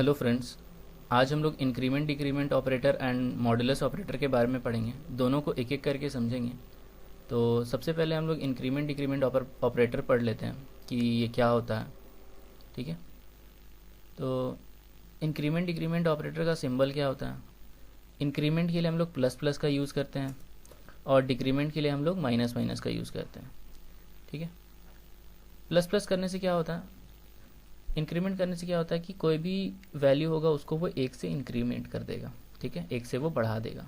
Hello friends. आज हम लोग increment decrement operator and modulus operator के बारे में पढ़ेंगे। दोनों को एक एक करके समझेंगे। तो सबसे पहले हम लोग इंक्रीमेंट डिक्रीमेंट ऑपरेटर पढ़ लेते हैं कि ये क्या होता है। ठीक है, तो इंक्रीमेंट डिक्रीमेंट ऑपरेटर का सिंबल क्या होता है। इंक्रीमेंट के लिए हम लोग प्लस प्लस का यूज़ करते हैं और डिक्रीमेंट के लिए हम लोग माइनस माइनस का यूज़ करते हैं। ठीक है, प्लस प्लस करने से क्या होता है, इंक्रीमेंट करने से क्या होता है कि कोई भी वैल्यू होगा उसको वो एक से इंक्रीमेंट कर देगा। ठीक है, एक से वो बढ़ा देगा।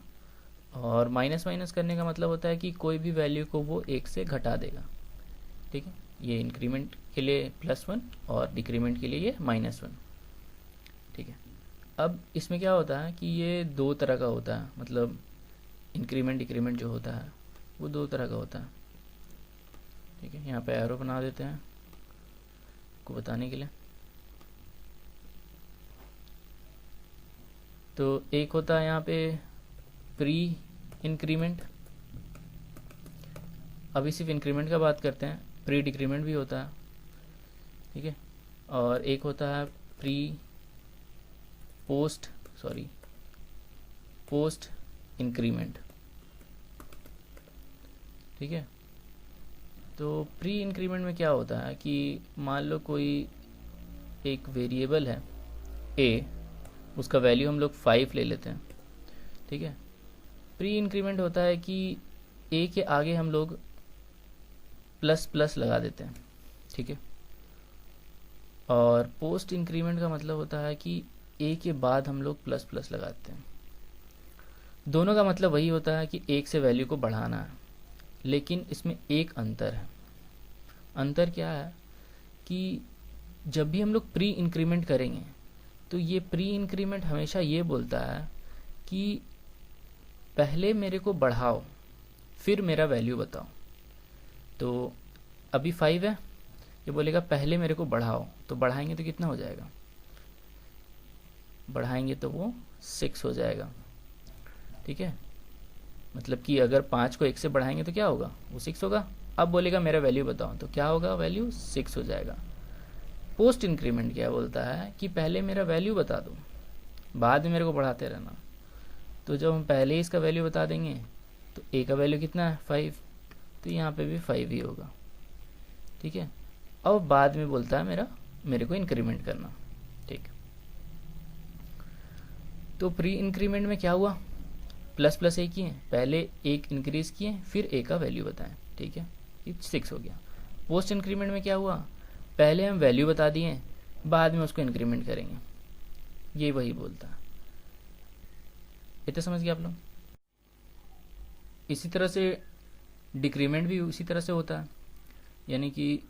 और माइनस माइनस करने का मतलब होता है कि कोई भी वैल्यू को वो एक से घटा देगा। ठीक है, ये इंक्रीमेंट के लिए +1 और डिक्रीमेंट के लिए ये -1। ठीक है, अब इसमें क्या होता है कि ये दो तरह का होता है, मतलब इंक्रीमेंट डिक्रीमेंट जो होता है वो दो तरह का होता है। ठीक है, यहाँ पे एरो बना देते हैं आपको बताने के लिए। तो एक होता है यहाँ पे प्री इंक्रीमेंट। अभी सिर्फ इंक्रीमेंट का बात करते हैं, प्री डिक्रीमेंट भी होता है। ठीक है, और एक होता है पोस्ट इंक्रीमेंट। ठीक है, तो प्री इंक्रीमेंट में क्या होता है कि मान लो कोई एक वेरिएबल है ए, उसका वैल्यू हम लोग 5 ले लेते हैं। ठीक है, प्री इंक्रीमेंट होता है कि ए के आगे हम लोग प्लस प्लस लगा देते हैं। ठीक है, और पोस्ट इंक्रीमेंट का मतलब होता है कि ए के बाद हम लोग प्लस प्लस लगाते हैं। दोनों का मतलब वही होता है कि एक से वैल्यू को बढ़ाना है, लेकिन इसमें एक अंतर है। अंतर क्या है कि जब भी हम लोग प्री इंक्रीमेंट करेंगे तो ये प्री इंक्रीमेंट हमेशा ये बोलता है कि पहले मेरे को बढ़ाओ फिर मेरा वैल्यू बताओ। तो अभी 5 है, ये बोलेगा पहले मेरे को बढ़ाओ, तो बढ़ाएंगे तो कितना हो जाएगा, बढ़ाएंगे तो वो 6 हो जाएगा। ठीक है, मतलब कि अगर 5 को 1 से बढ़ाएंगे तो क्या होगा, वो 6 होगा। अब बोलेगा मेरा वैल्यू बताओ, तो क्या होगा, वैल्यू 6 हो जाएगा। पोस्ट इंक्रीमेंट क्या बोलता है कि पहले मेरा वैल्यू बता दो, बाद में मेरे को बढ़ाते रहना। तो जब हम पहले ही इसका वैल्यू बता देंगे तो ए का वैल्यू कितना है, 5, तो यहाँ पे भी 5 ही होगा। ठीक है, अब बाद में बोलता है मेरे को इंक्रीमेंट करना। ठीक, तो प्री इंक्रीमेंट में क्या हुआ, प्लस प्लस ए किए, पहले एक इंक्रीज किए फिर ए का वैल्यू बताएं। ठीक है, ये 6 हो गया। पोस्ट इंक्रीमेंट में क्या हुआ, पहले हम वैल्यू बता दिए, बाद में उसको इंक्रीमेंट करेंगे। ये वही बोलता है। इतना समझ गया आप लोग। इसी तरह से डिक्रीमेंट भी उसी तरह से होता है, यानी कि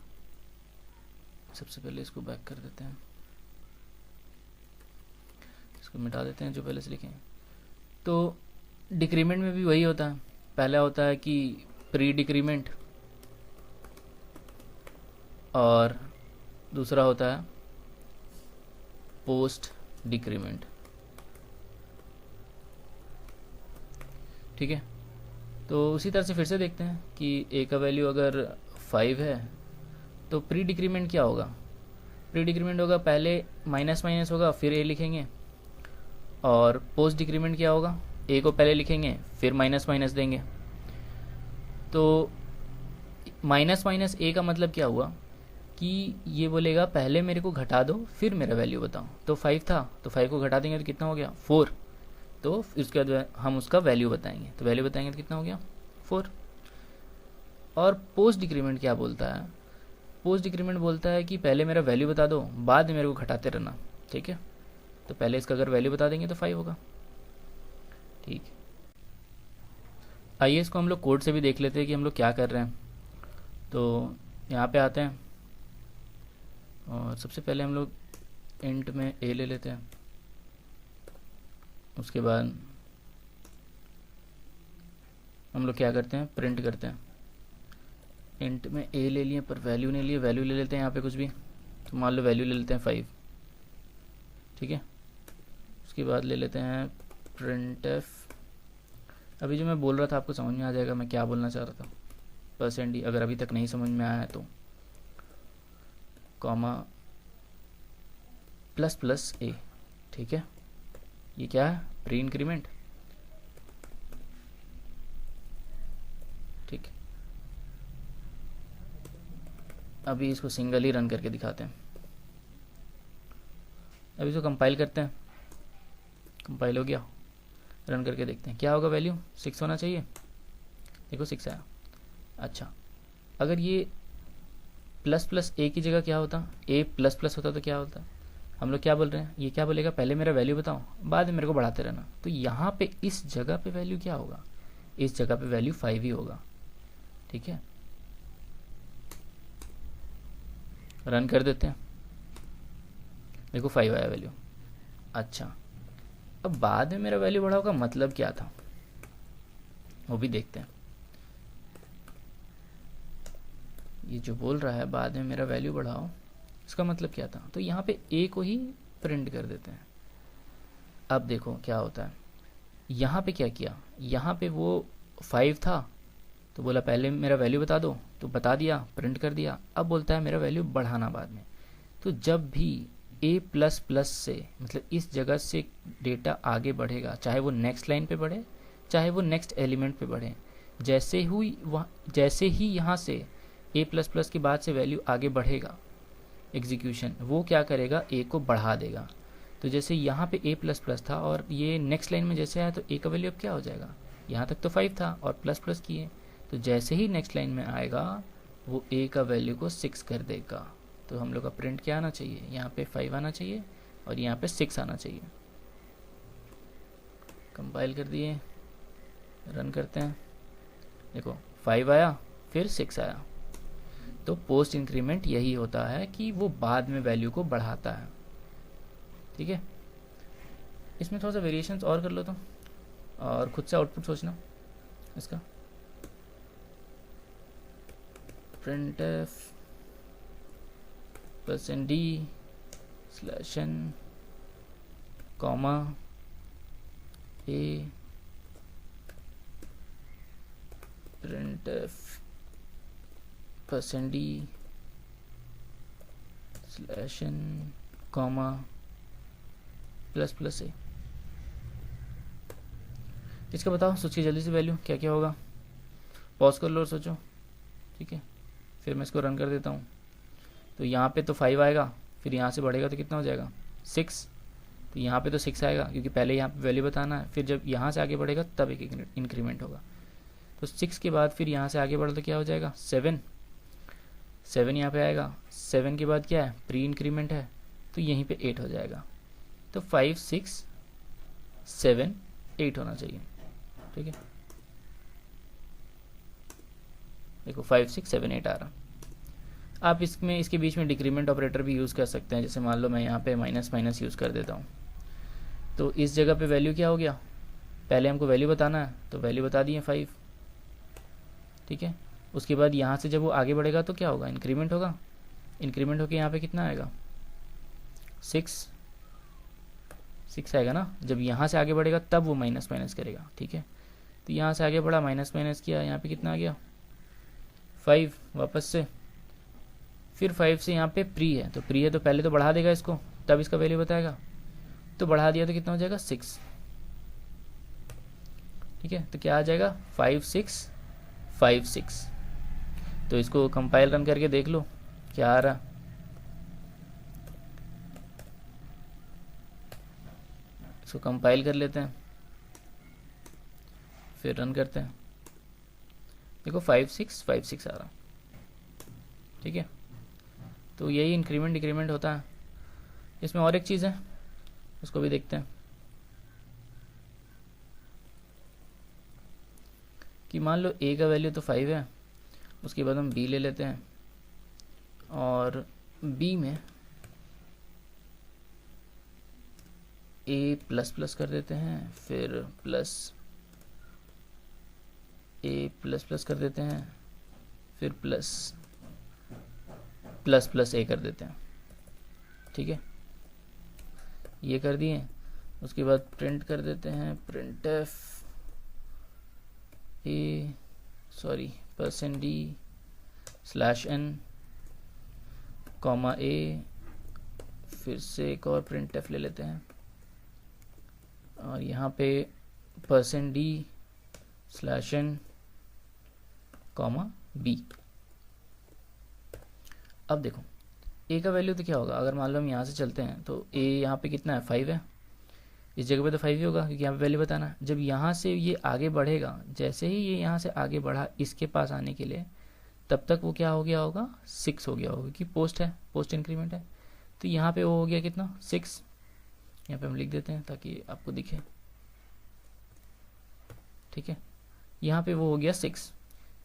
सबसे पहले इसको बैक कर देते हैं, इसको मिटा देते हैं जो पहले से लिखे हैं। तो डिक्रीमेंट में भी वही होता है, पहला होता है कि प्री डिक्रीमेंट और दूसरा होता है पोस्ट डिक्रीमेंट। ठीक है, तो उसी तरह से फिर से देखते हैं कि ए का वैल्यू अगर 5 है तो प्री डिक्रीमेंट क्या होगा, प्री डिक्रीमेंट होगा पहले माइनस माइनस होगा फिर ए लिखेंगे, और पोस्ट डिक्रीमेंट क्या होगा, ए को पहले लिखेंगे फिर माइनस माइनस देंगे। तो माइनस माइनस ए का मतलब क्या हुआ कि ये बोलेगा पहले मेरे को घटा दो फिर मेरा वैल्यू बताओ। तो 5 था तो 5 को घटा देंगे तो कितना हो गया, 4। तो फिर उसके बाद हम उसका वैल्यू बताएंगे, तो वैल्यू बताएंगे तो कितना हो गया, 4। और पोस्ट डिक्रीमेंट क्या बोलता है, पोस्ट डिक्रीमेंट बोलता है कि पहले मेरा वैल्यू बता दो, बाद में मेरे को घटाते रहना। ठीक है, तो पहले इसका अगर वैल्यू बता देंगे तो 5 होगा। ठीक, आइए इसको हम लोग कोड से भी देख लेते हैं कि हम लोग क्या कर रहे हैं। तो यहाँ पे आते हैं और सबसे पहले हम लोग इंट में ए ले लेते हैं। उसके बाद हम लोग क्या करते हैं, प्रिंट करते हैं। इंट में ए ले लिए पर वैल्यू नहीं लिए, वैल्यू ले लेते हैं यहाँ पे कुछ भी, तो मान लो वैल्यू ले लेते हैं 5। ठीक है, उसके बाद ले लेते हैं प्रिंट एफ। अभी जो मैं बोल रहा था आपको समझ में आ जाएगा मैं क्या बोलना चाह रहा था, %d अगर अभी तक नहीं समझ में आया है तो, कॉमा ++a। ठीक है, ये क्या है, प्री इंक्रीमेंट। ठीक, अभी इसको सिंगल ही रन करके दिखाते हैं। अभी इसको कंपाइल करते हैं, कंपाइल हो गया, रन करके देखते हैं क्या होगा। वैल्यू 6 होना चाहिए, देखो 6 आया। अच्छा, अगर ये प्लस प्लस ए की जगह क्या होता, ए प्लस प्लस होता तो क्या होता। हम लोग क्या बोल रहे हैं, ये क्या बोलेगा, पहले मेरा वैल्यू बताओ, बाद में मेरे को बढ़ाते रहना। तो यहाँ पे इस जगह पे वैल्यू क्या होगा, इस जगह पे वैल्यू 5 ही होगा। ठीक है, रन कर देते हैं, देखो 5 आया वैल्यू। अच्छा, अब बाद में मेरा वैल्यू बढ़ा होगा, मतलब क्या था वो भी देखते हैं। ये जो बोल रहा है बाद में मेरा वैल्यू बढ़ाओ, इसका मतलब क्या था, तो यहाँ पे ए को ही प्रिंट कर देते हैं। अब देखो क्या होता है, यहाँ पे क्या किया, यहाँ पे वो 5 था तो बोला पहले मेरा वैल्यू बता दो, तो बता दिया, प्रिंट कर दिया। अब बोलता है मेरा वैल्यू बढ़ाना बाद में। तो जब भी ए प्लस प्लस से, मतलब इस जगह से डेटा आगे बढ़ेगा, चाहे वो नेक्स्ट लाइन पे बढ़े, चाहे वो नेक्स्ट एलिमेंट पे बढ़े, जैसे ही यहाँ से ए प्लस प्लस के बाद से वैल्यू आगे बढ़ेगा, एग्जीक्यूशन वो क्या करेगा, ए को बढ़ा देगा। तो जैसे यहाँ पे ए प्लस प्लस था और ये नेक्स्ट लाइन में जैसे आया, तो ए का वैल्यू अब क्या हो जाएगा, यहाँ तक तो 5 था और प्लस प्लस किए, तो जैसे ही नेक्स्ट लाइन में आएगा वो ए का वैल्यू को 6 कर देगा। तो हम लोग का प्रिंट क्या आना चाहिए, यहाँ पे 5 आना चाहिए और यहाँ पे 6 आना चाहिए। कंपाइल कर दिए, रन करते हैं, देखो 5 आया फिर 6 आया। तो पोस्ट इंक्रीमेंट यही होता है कि वो बाद में वैल्यू को बढ़ाता है। ठीक है, इसमें थोड़ा सा वेरिएशंस और कर लो तो, और खुद से आउटपुट सोचना इसका। printf %d /n comma a printf %d /n comma plus plus a। इसका बताओ, सोच के जल्दी से वैल्यू क्या क्या होगा, पॉज कर लो और सोचो। ठीक है, फिर मैं इसको रन कर देता हूँ। तो यहाँ पे तो 5 आएगा, फिर यहाँ से बढ़ेगा तो कितना हो जाएगा 6। तो यहाँ पे तो 6 आएगा क्योंकि पहले यहाँ पे वैल्यू बताना है, फिर जब यहाँ से आगे बढ़ेगा तब एक इंक्रीमेंट होगा। तो 6 के बाद फिर यहाँ से आगे बढ़ा तो क्या हो जाएगा 7 यहाँ पे आएगा। 7 के बाद क्या है, प्री इंक्रीमेंट है, तो यहीं पे 8 हो जाएगा। तो 5 6 7 8 होना चाहिए। ठीक है, देखो 5 6 7 8 आ रहा। आप इसमें इसके बीच में डिक्रीमेंट ऑपरेटर भी यूज़ कर सकते हैं। जैसे मान लो मैं यहाँ पे माइनस माइनस यूज़ कर देता हूँ, तो इस जगह पे वैल्यू क्या हो गया, पहले हमको वैल्यू बताना है तो वैल्यू बता दिए 5। ठीक है, उसके बाद यहाँ से जब वो आगे बढ़ेगा तो क्या होगा, इंक्रीमेंट होगा। इंक्रीमेंट होकर यहाँ पे कितना आएगा 6 आएगा ना। जब यहाँ से आगे बढ़ेगा तब वो माइनस माइनस करेगा। ठीक है, तो यहाँ से आगे बढ़ा, माइनस माइनस किया, यहाँ पे कितना आ गया 5 वापस से। फिर 5 से यहाँ पे प्री है, तो प्री है तो पहले तो बढ़ा देगा इसको, तब इसका वैल्यू बताएगा। तो बढ़ा दिया तो कितना हो जाएगा 6। ठीक है, तो क्या आ जाएगा 5 6 5 6। तो इसको कंपाइल रन करके देख लो क्या आ रहा। इसको कंपाइल कर लेते हैं, फिर रन करते हैं, देखो 5 6 5 6 आ रहा। ठीक है, तो यही इंक्रीमेंट डिक्रीमेंट होता है। इसमें और एक चीज़ है, उसको भी देखते हैं कि मान लो a का वैल्यू तो 5 है, उसके बाद हम b ले लेते हैं और b में a प्लस प्लस कर देते हैं, फिर प्लस a प्लस प्लस कर देते हैं, फिर प्लस प्लस प्लस a कर देते हैं। ठीक है, ये कर दिए। उसके बाद प्रिंट कर देते हैं printf %d /n comma a, फिर से एक और printf ले लेते हैं और यहाँ पे %d/n, b। अब देखो a का वैल्यू तो क्या होगा, अगर मान लो हम यहाँ से चलते हैं तो a यहाँ पे कितना है, 5 है। इस जगह पे तो 5 ही होगा क्योंकि यहाँ पे वैल्यू बताना है। जब यहाँ से ये आगे बढ़ेगा, जैसे ही ये यहाँ से आगे बढ़ा इसके पास आने के लिए, तब तक वो क्या हो गया होगा, 6 हो गया होगा, कि पोस्ट है, पोस्ट इंक्रीमेंट है। तो यहाँ पे वो हो गया कितना, 6। यहाँ पे हम लिख देते हैं ताकि आपको दिखे, ठीक है। यहाँ पे वो हो गया 6।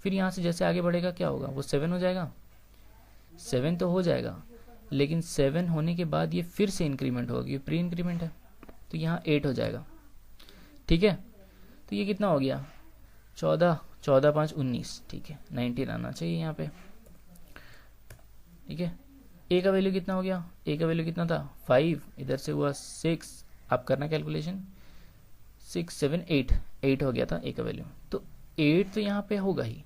फिर यहाँ से जैसे आगे बढ़ेगा क्या होगा, वो 7 हो जाएगा। 7 तो हो जाएगा, लेकिन 7 होने के बाद ये फिर से इंक्रीमेंट होगा, ये प्री इंक्रीमेंट है, तो यहाँ 8 हो जाएगा, ठीक है। तो ये कितना हो गया, 14, 14 5 19, ठीक है, 19 आना चाहिए यहाँ पे, ठीक है। ए का वैल्यू कितना हो गया, ए का वैल्यू कितना था, 5, इधर से हुआ 6, आप करना कैलकुलेशन, 6 7 8 हो गया था ए का वैल्यू। तो 8 तो यहाँ पे होगा ही,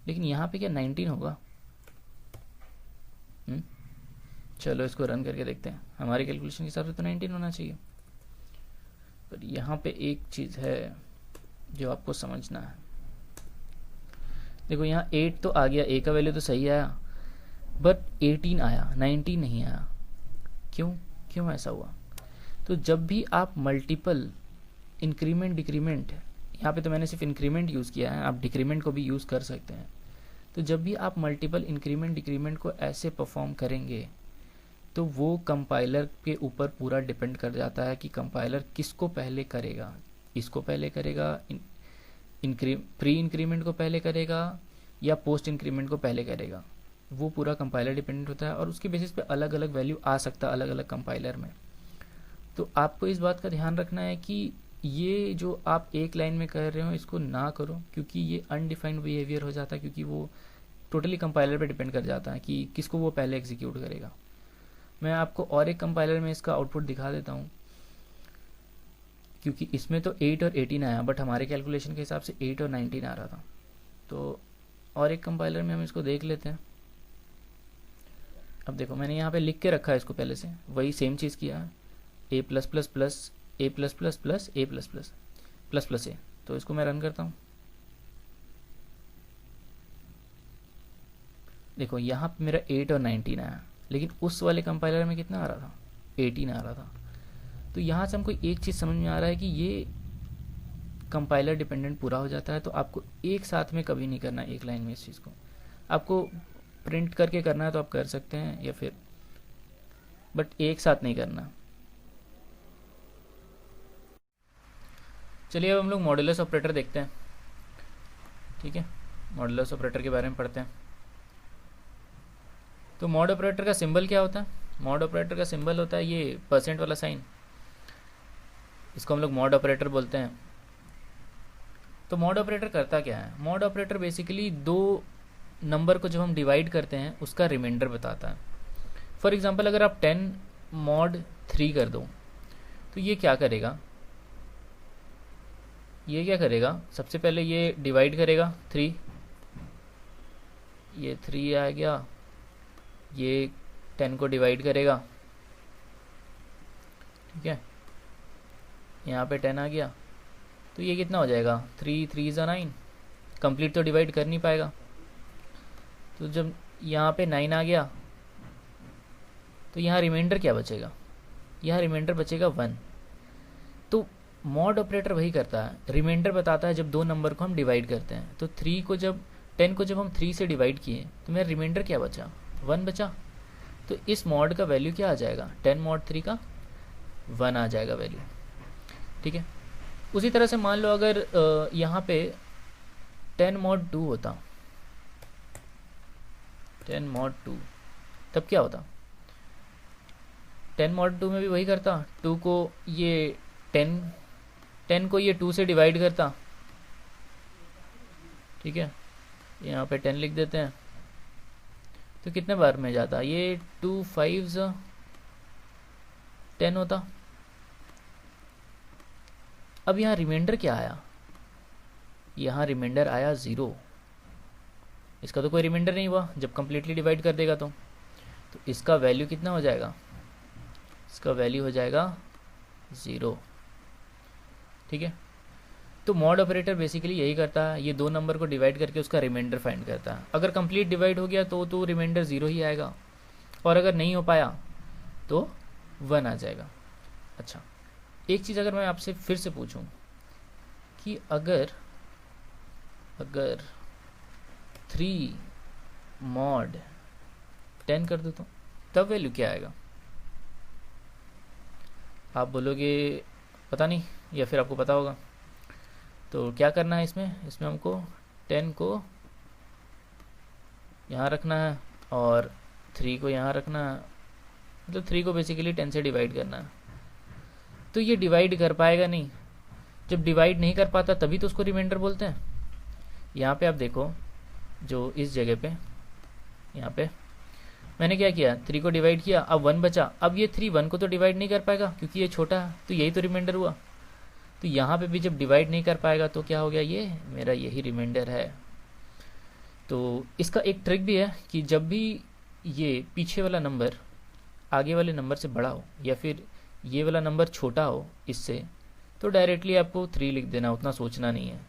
लेकिन यहाँ पे क्या 19 होगा। चलो इसको रन करके देखते हैं, हमारे कैलकुलेशन के हिसाब से तो 19 होना चाहिए। पर यहाँ पे एक चीज़ है जो आपको समझना है। देखो यहाँ 8 तो आ गया, ए का वैल्यू तो सही आया, बट 18 आया, 19 नहीं आया। क्यों ऐसा हुआ। तो जब भी आप मल्टीपल इंक्रीमेंट डिक्रीमेंट, यहाँ पे तो मैंने सिर्फ इंक्रीमेंट यूज़ किया है, आप डिक्रीमेंट को भी यूज़ कर सकते हैं। तो जब भी आप मल्टीपल इंक्रीमेंट डिक्रीमेंट को ऐसे परफॉर्म करेंगे तो वो कंपाइलर के ऊपर पूरा डिपेंड कर जाता है कि कंपाइलर किसको पहले करेगा, इसको पहले करेगा, प्री इंक्रीमेंट को पहले करेगा या पोस्ट इंक्रीमेंट को पहले करेगा। वो पूरा कंपाइलर डिपेंडेंट होता है और उसके बेसिस पे अलग अलग वैल्यू आ सकता है अलग अलग कंपाइलर में। तो आपको इस बात का ध्यान रखना है कि ये जो आप एक लाइन में कर रहे हो इसको ना करो, क्योंकि ये अनडिफाइंड बिहेवियर हो जाता है, क्योंकि वो टोटली कंपाइलर पे डिपेंड कर जाता है कि किसको वो पहले एग्जीक्यूट करेगा। मैं आपको और एक कंपाइलर में इसका आउटपुट दिखा देता हूँ, क्योंकि इसमें तो 8 और 18 आया, बट हमारे कैलकुलेशन के हिसाब से 8 और 19 आ रहा था। तो और एक कंपाइलर में हम इसको देख लेते हैं। अब देखो मैंने यहाँ पे लिख के रखा है इसको पहले से, वही सेम चीज़ किया है, a plus plus plus A plus plus plus A plus plus plus plus A. तो इसको मैं रन करता हूँ। देखो यहाँ पे मेरा 8 और 19 आया, लेकिन उस वाले कंपाइलर में कितना आ रहा था, 18 आ रहा था। तो यहाँ से हमको एक चीज़ समझ में आ रहा है कि ये कंपाइलर डिपेंडेंट पूरा हो जाता है। तो आपको एक साथ में कभी नहीं करना एक लाइन में इस चीज़ को, आपको प्रिंट करके करना है तो आप कर सकते हैं या फिर, बट एक साथ नहीं करना। चलिए अब हम लोग मॉडुलस ऑपरेटर देखते हैं, ठीक है। मॉडुलस ऑपरेटर के बारे में पढ़ते हैं। तो मॉड ऑपरेटर का सिंबल क्या होता है, मॉड ऑपरेटर का सिंबल होता है ये % वाला साइन, इसको हम लोग मॉड ऑपरेटर बोलते हैं। तो मॉड ऑपरेटर करता क्या है, मॉड ऑपरेटर बेसिकली दो नंबर को जब हम डिवाइड करते हैं उसका रिमाइंडर बताता है। फॉर एग्जांपल अगर आप 10 mod 3 कर दो तो ये क्या करेगा, ये क्या करेगा, सबसे पहले ये डिवाइड करेगा 3, ये 3 आ गया, ये 10 को डिवाइड करेगा, ठीक है, यहाँ पे 10 आ गया, तो ये कितना हो जाएगा, 3 3 ज़ा 9, कंप्लीट तो डिवाइड कर नहीं पाएगा। तो जब यहाँ पे 9 आ गया तो यहाँ रिमाइंडर क्या बचेगा, यहाँ रिमाइंडर बचेगा 1। तो मॉड ऑपरेटर वही करता है, रिमाइंडर बताता है जब दो नंबर को हम डिवाइड करते हैं। तो 10 को जब हम 3 से डिवाइड किए तो मेरा रिमाइंडर क्या बचा, 1 बचा। तो इस मॉड का वैल्यू क्या आ जाएगा, 10 mod 3 का 1 आ जाएगा वैल्यू, ठीक है। उसी तरह से मान लो अगर यहाँ पे 10 mod 2 होता, 10 mod 2, तब क्या होता, 10 mod 2 में भी वही करता, 2 को ये 10 को ये 2 से डिवाइड करता, ठीक है, यहाँ पे 10 लिख देते हैं। तो कितने बार में जाता, ये 2 5 10 होता। अब यहाँ रिमाइंडर क्या आया, यहाँ रिमाइंडर आया 0, इसका तो कोई रिमाइंडर नहीं हुआ जब कम्प्लीटली डिवाइड कर देगा तो इसका वैल्यू कितना हो जाएगा, इसका वैल्यू हो जाएगा 0। ठीक है। तो मॉड ऑपरेटर बेसिकली यही करता है, ये दो नंबर को डिवाइड करके उसका रिमाइंडर फाइंड करता है। अगर कंप्लीट डिवाइड हो गया तो रिमाइंडर 0 ही आएगा, और अगर नहीं हो पाया तो 1 आ जाएगा। अच्छा, एक चीज़ अगर मैं आपसे फिर से पूछूं कि अगर 3 मॉड 10 कर दो तो तब वैल्यू क्या आएगा? आप बोलोगे पता नहीं, या फिर आपको पता होगा। तो क्या करना है इसमें हमको 10 को यहाँ रखना है और 3 को यहाँ रखना है, मतलब 3 को बेसिकली 10 से डिवाइड करना है। तो ये डिवाइड कर पाएगा नहीं, जब डिवाइड नहीं कर पाता तभी तो उसको रिमाइंडर बोलते हैं। यहाँ पे आप देखो, जो इस जगह पे यहाँ पे मैंने क्या किया, 3 को डिवाइड किया, अब 1 बचा। अब ये 3 1 को तो डिवाइड नहीं कर पाएगा क्योंकि ये छोटा है, तो यही तो रिमाइंडर हुआ। तो यहाँ पे भी जब डिवाइड नहीं कर पाएगा तो क्या हो गया, ये मेरा यही रिमाइंडर है। तो इसका एक ट्रिक भी है कि जब भी ये पीछे वाला नंबर आगे वाले नंबर से बड़ा हो या फिर ये वाला नंबर छोटा हो इससे, तो डायरेक्टली आपको 3 लिख देना, उतना सोचना नहीं है।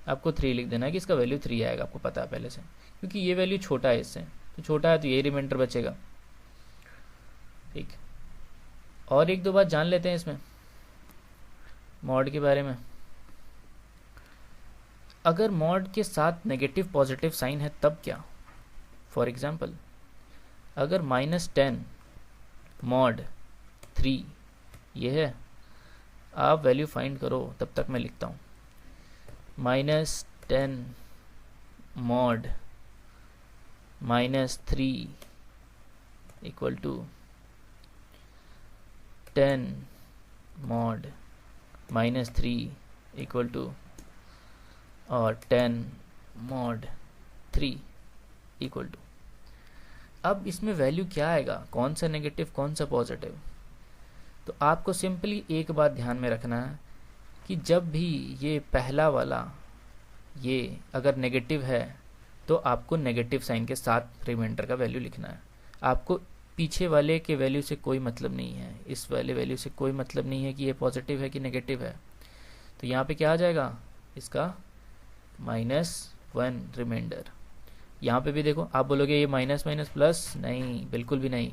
आपको 3 लिख देना है कि इसका वैल्यू 3 आएगा, आपको पता है पहले से, क्योंकि ये वैल्यू छोटा है इससे, तो छोटा है तो यही रिमाइंडर बचेगा। ठीक, और एक दो बात जान लेते हैं इसमें मॉड के बारे में। अगर मॉड के साथ नेगेटिव पॉजिटिव साइन है तब क्या? फॉर एग्जाम्पल, अगर -10 मॉड 3 ये है, आप वैल्यू फाइंड करो, तब तक मैं लिखता हूँ -10 mod -3 equal to 10 mod -3 equal to और 10 मॉड 3 इक्वल टू। अब इसमें वैल्यू क्या आएगा, कौन सा नेगेटिव कौन सा पॉजिटिव? तो आपको सिंपली एक बात ध्यान में रखना है कि जब भी ये पहला वाला ये अगर नेगेटिव है तो आपको नेगेटिव साइन के साथ रिमाइंडर का वैल्यू लिखना है। आपको पीछे वाले के वैल्यू से कोई मतलब नहीं है, इस वाले वैल्यू से कोई मतलब नहीं है कि ये पॉजिटिव है कि नेगेटिव है। तो यहाँ पे क्या आ जाएगा, इसका -1 रिमाइंडर। यहाँ पे भी देखो, आप बोलोगे ये माइनस माइनस प्लस, नहीं, बिल्कुल भी नहीं,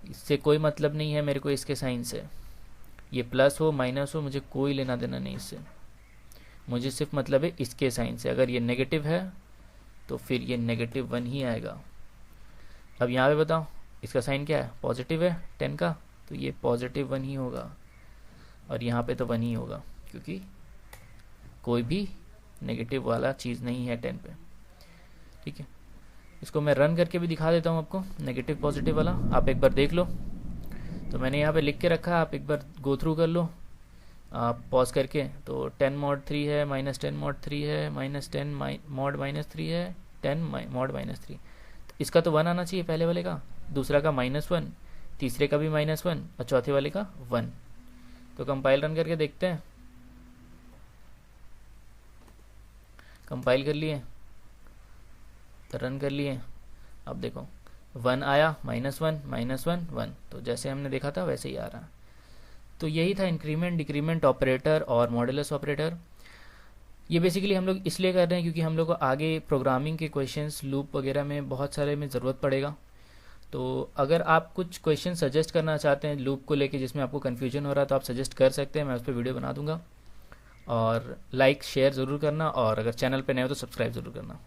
इससे कोई मतलब नहीं है मेरे को इसके साइन से। ये प्लस हो माइनस हो मुझे कोई लेना देना नहीं इससे, मुझे सिर्फ मतलब है इसके साइन से। अगर ये नेगेटिव है तो फिर ये -1 ही आएगा। अब यहाँ पे बताओ इसका साइन क्या है, पॉजिटिव है 10 का, तो ये +1 ही होगा, और यहाँ पे तो 1 ही होगा क्योंकि कोई भी नेगेटिव वाला चीज़ नहीं है 10 पे। ठीक है, इसको मैं रन करके भी दिखा देता हूँ आपको, नेगेटिव पॉजिटिव वाला, आप एक बार देख लो। तो मैंने यहाँ पे लिख के रखा है, आप एक बार गो थ्रू कर लो आप पॉज करके। तो 10 मॉड 3 है, -10 मॉड 3 है, -10 मॉड -3 है, 10 मॉड -3। तो इसका तो 1 आना चाहिए पहले वाले का, दूसरा का -1, तीसरे का भी -1 और चौथे वाले का 1। तो कंपाइल रन करके देखते हैं। कंपाइल कर लिए, रन कर लिए, अब देखो 1 आया, -1 -1 1, तो जैसे हमने देखा था वैसे ही आ रहा है। तो यही था इंक्रीमेंट डिक्रीमेंट ऑपरेटर और मॉडुलस ऑपरेटर। ये बेसिकली हम लोग इसलिए कर रहे हैं क्योंकि हम लोग को आगे प्रोग्रामिंग के क्वेश्चंस लूप वगैरह में बहुत सारे में ज़रूरत पड़ेगा। तो अगर आप कुछ क्वेश्चन सजेस्ट करना चाहते हैं लूप को लेके जिसमें आपको कन्फ्यूजन हो रहा है तो आप सजेस्ट कर सकते हैं, मैं उस पर वीडियो बना दूंगा। और लाइक शेयर ज़रूर करना, और अगर चैनल पे नए हो तो सब्सक्राइब ज़रूर करना।